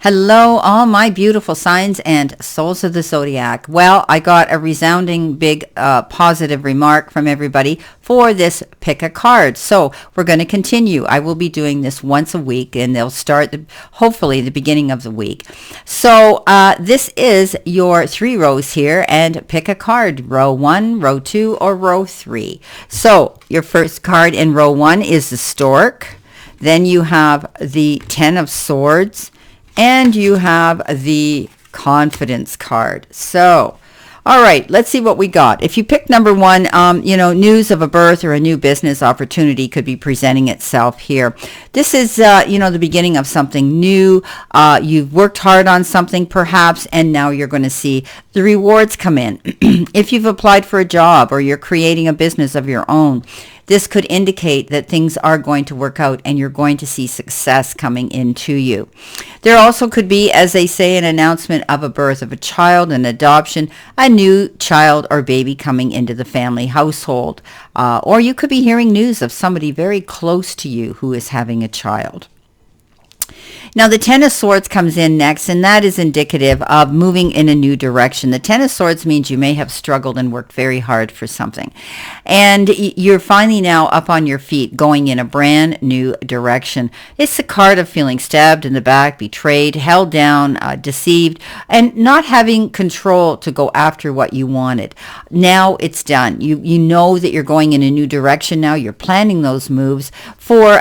Hello, all my beautiful signs and souls of the zodiac. Well, I got a resounding big positive remark from everybody for this pick a card. So we're going to continue. I will be doing this once a week, and they'll start hopefully the beginning of the week. So this is your 3 rows here, and pick a card, row 1, row 2, or row 3. So your first card in row 1 is the Stork. Then you have the 10 of Swords. And you have the Confidence card. So, all right, let's see what we got. If you pick number 1, news of a birth or a new business opportunity could be presenting itself here. This is, the beginning of something new. You've worked hard on something perhaps, and now you're going to see the rewards come in. If you've applied for a job or you're creating a business of your own, this could indicate that things are going to work out and you're going to see success coming into you. There also could be, as they say, an announcement of a birth of a child, an adoption, a new child or baby coming into the family household. Or you could be hearing news of somebody very close to you who is having a child. Now, the 10 of Swords comes in next, and that is indicative of moving in a new direction. The 10 of Swords means you may have struggled and worked very hard for something. And you're finally now up on your feet, going in a brand new direction. It's a card of feeling stabbed in the back, betrayed, held down, deceived, and not having control to go after what you wanted. Now it's done. You know that you're going in a new direction now. You're planning those moves for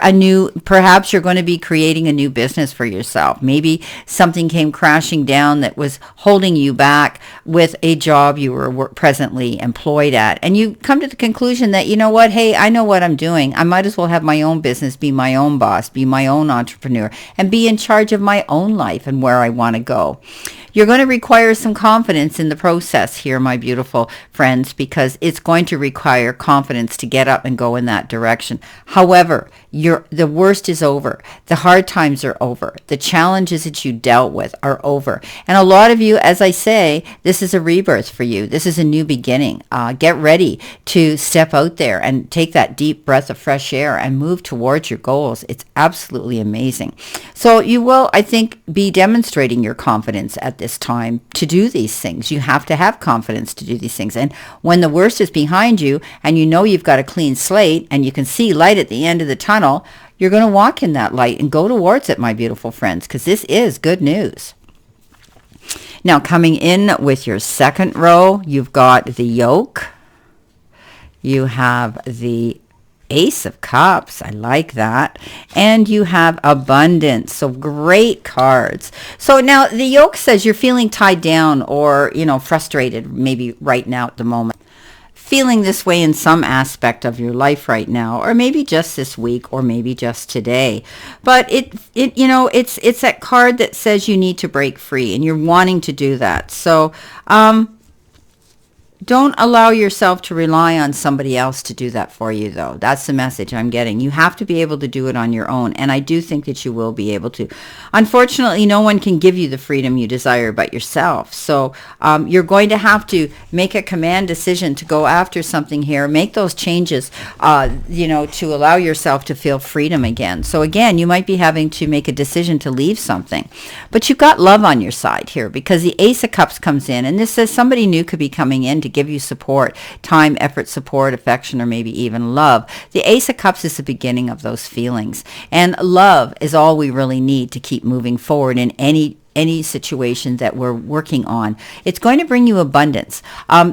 perhaps you're going to be creating a new business for yourself. Maybe something came crashing down that was holding you back with a job you were presently employed at. And you come to the conclusion that, you know what, hey, I know what I'm doing. I might as well have my own business, be my own boss, be my own entrepreneur, and be in charge of my own life and where I want to go. You're going to require some confidence in the process here, my beautiful friends, because it's going to require confidence to get up and go in that direction. However, the worst is over. The hard times are over. The challenges that you dealt with are over. And a lot of you, as I say, this is a rebirth for you. This is a new beginning. Get ready to step out there and take that deep breath of fresh air and move towards your goals. It's absolutely amazing. So you will, I think, be demonstrating your confidence at this time to do these things. You have to have confidence to do these things. And when the worst is behind you and you know you've got a clean slate and you can see light at the end of the tunnel, you're going to walk in that light and go towards it, my beautiful friends, because this is good news. Now, coming in with your second row, you've got the yoke. You have the Ace of Cups. I like that. And you have abundance. So great cards. So now the yoke says you're feeling tied down or, frustrated maybe right now at the moment. Feeling this way in some aspect of your life right now, or maybe just this week, or maybe just today. But it's that card that says you need to break free, and you're wanting to do that. So, don't allow yourself to rely on somebody else to do that for you, though. That's the message I'm getting. You have to be able to do it on your own, and I do think that you will be able to. Unfortunately, no one can give you the freedom you desire but yourself. So you're going to have to make a command decision to go after something here, make those changes, to allow yourself to feel freedom again. So again, you might be having to make a decision to leave something. But you've got love on your side here because the Ace of Cups comes in, and this says somebody new could be coming in to give you support, time, effort, support, affection, or maybe even love. The Ace of Cups is the beginning of those feelings. And love is all we really need to keep moving forward in any situation that we're working on. It's going to bring you abundance.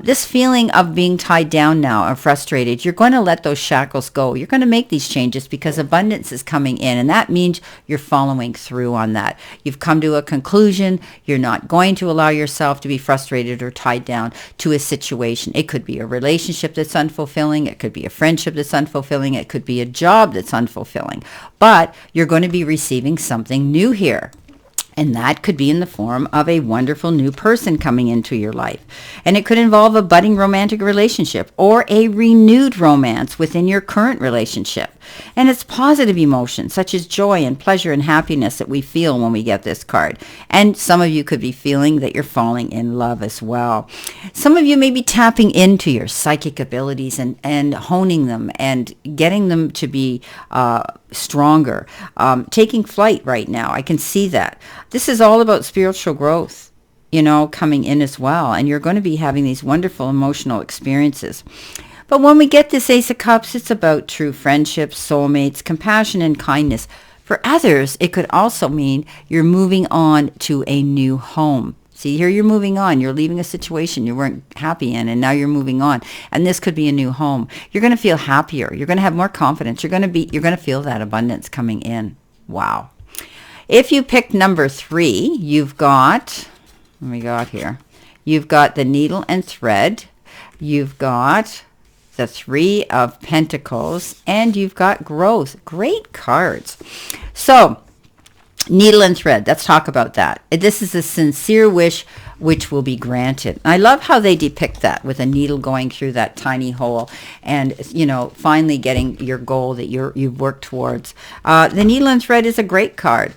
This feeling of being tied down now or frustrated, you're going to let those shackles go. You're going to make these changes because abundance is coming in, and that means you're following through on that. You've come to a conclusion. You're not going to allow yourself to be frustrated or tied down to a situation. It could be a relationship that's unfulfilling. It could be a friendship that's unfulfilling. It could be a job that's unfulfilling. But you're going to be receiving something new here. And that could be in the form of a wonderful new person coming into your life. And it could involve a budding romantic relationship or a renewed romance within your current relationship. And it's positive emotions such as joy and pleasure and happiness that we feel when we get this card. And some of you could be feeling that you're falling in love as well. Some of you may be tapping into your psychic abilities and honing them and getting them to be stronger, taking flight right now. I can see that. This is all about spiritual growth, coming in as well. And you're going to be having these wonderful emotional experiences. But when we get this Ace of Cups, it's about true friendships, soulmates, compassion, and kindness. For others, it could also mean you're moving on to a new home. See, here you're moving on. You're leaving a situation you weren't happy in, and now you're moving on. And this could be a new home. You're going to feel happier. You're going to have more confidence. You're going to feel that abundance coming in. Wow. If you pick number 3, you've got, what we got here? You've got the needle and thread. You've got the 3 of Pentacles, and you've got growth. Great cards. So, needle and thread. Let's talk about that. This is a sincere wish which will be granted. I love how they depict that with a needle going through that tiny hole and, finally getting your goal that you've worked towards. The needle and thread is a great card.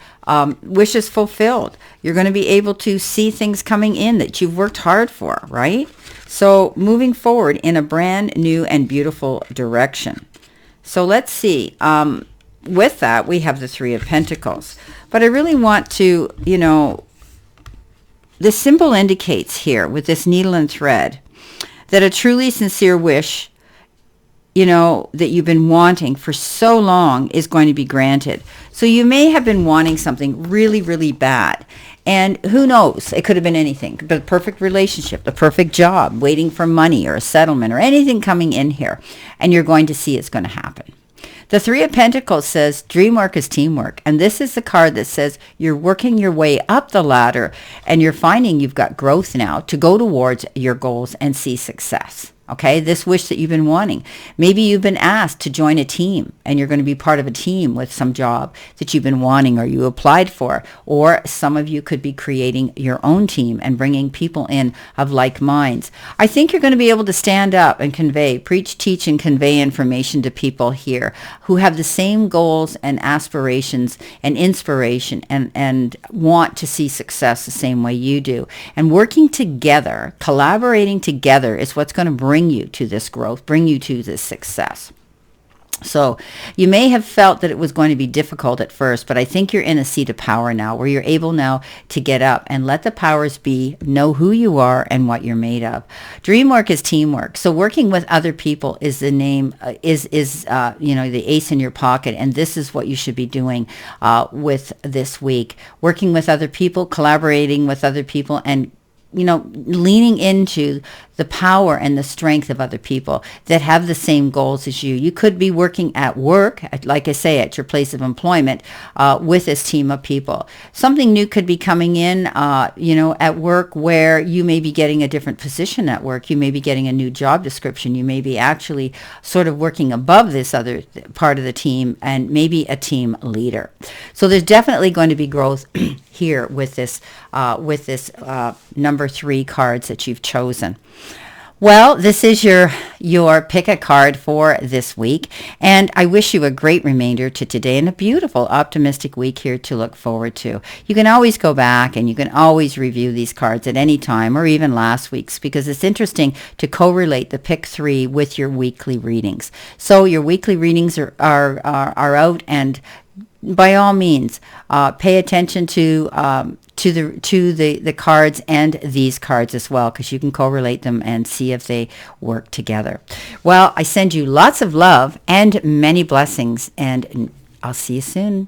Wishes fulfilled. You're going to be able to see things coming in that you've worked hard for, right? So moving forward in a brand new and beautiful direction. So let's see. With that, we have the 3 of Pentacles. But I really want to, the symbol indicates here with this needle and thread that a truly sincere wish, that you've been wanting for so long is going to be granted. So you may have been wanting something really, really bad. And who knows? It could have been anything. The perfect relationship, the perfect job, waiting for money or a settlement or anything coming in here. And you're going to see it's going to happen. The 3 of Pentacles says dream work is teamwork. And this is the card that says you're working your way up the ladder and you're finding you've got growth now to go towards your goals and see success. Okay, this wish that you've been wanting. Maybe you've been asked to join a team and you're going to be part of a team with some job that you've been wanting or you applied for. Or some of you could be creating your own team and bringing people in of like minds. I think you're going to be able to stand up and preach, teach, and convey information to people here who have the same goals and aspirations and inspiration and want to see success the same way you do. And working together, collaborating together is what's going to bring you to this growth, bring you to this success. So you may have felt that it was going to be difficult at first, but I think you're in a seat of power now where you're able now to get up and let the powers be, know who you are and what you're made of. Dream work is teamwork. So working with other people is the name, the ace in your pocket. And this is what you should be doing with this week. Working with other people, collaborating with other people, and leaning into the power and the strength of other people that have the same goals as you. You could be working at work, like I say, at your place of employment, with this team of people. Something new could be coming in, at work where you may be getting a different position at work. You may be getting a new job description. You may be actually sort of working above this other part of the team and maybe a team leader. So there's definitely going to be growth here with this number 3 cards that you've chosen. Well, this is your pick a card for this week, and I wish you a great remainder to today and a beautiful, optimistic week here to look forward to. You can always go back and you can always review these cards at any time or even last week's because it's interesting to correlate the pick 3 with your weekly readings. So your weekly readings are out, and by all means, pay attention to the cards and these cards as well, because you can correlate them and see if they work together. Well, I send you lots of love and many blessings, and I'll see you soon.